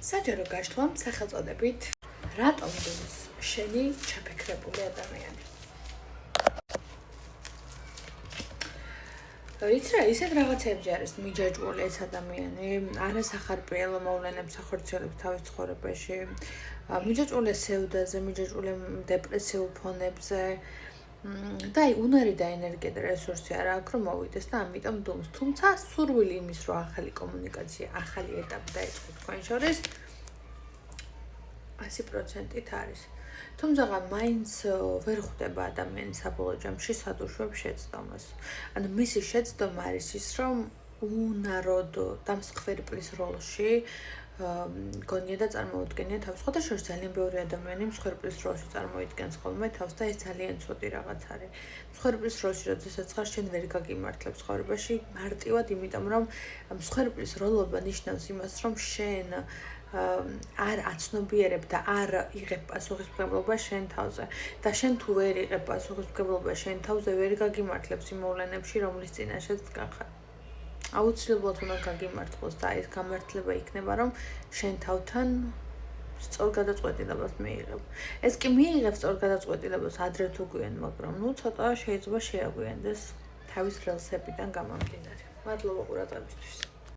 საჯარო გაშთვამ სახელწოდებით რატომ გინს შენი ჩაფიქრებული ადამიანი? იცი რა, ისეთ რაღაცებზე არის მიჯაჭვული ეს ადამიანი, არასახარბიელო მოვლენებს ახორციელებს თავის ცხოვრებაში, მიჯაჭვულია სევდაზე, მიჯაჭვულია დეპრესიულ ფონებზე და უნარი და ენერგია და რესურსი არ აქვს რომ მოვიდეს და ამიტომ დუმს. თუმცა სურვილი იმის რომ ახალი კომუნიკაცია, ახალი ეტაპი დაიწყო თქვენ შორის 100%-ით არის. თუმცა მაინც ვერ ხვდება ადამიანი საბოლოო ჯამში სად უშვებს შეცდომას. ანუ მისი შეცდომა არის ის, რომ უნაროდ დამსხვერპლის როლში გონია და წარმოუდგენია თავს. ხოთაშორის ძალიან ბევრი ადამიანი მსხვერპლის როლში წარმოიდგენს ხოლმე თავს და ეს ძალიან ცუდი რაღაც არის. მსხვერპლის როლში როდესაც ხარ, შენ ვერ გაგიმართლებს ცხოვრებაში მარტივად იმიტომ, რომ მსხვერპლის როლობა ნიშნავს იმას, რომ შენ არ აცნობიერებ და არ იღებ პასუხისმგებლობა შენ თავზე და შენ თუ ვერ იღებ პასუხისმგებლობა შენ თავზე ვერ გაგიმართლებს იმ მოვლენებში, რომლის წინაშეც დგან ხარ. აუცილებლად უნდა გაგიმართლოს და ეს გამართლება იქნება, რომ შენ თავთან სწორ გადაწყვეტილებას მიიღებ. ეს კი მიიღებ სწორ გადაწყვეტილებას ადრე თუ გვიან, მაგრამ ცოტა შეიძლება შეაგვიანდეს თავის რელსებიდან გამომდინარე. მადლობა ყურადღებისთვის.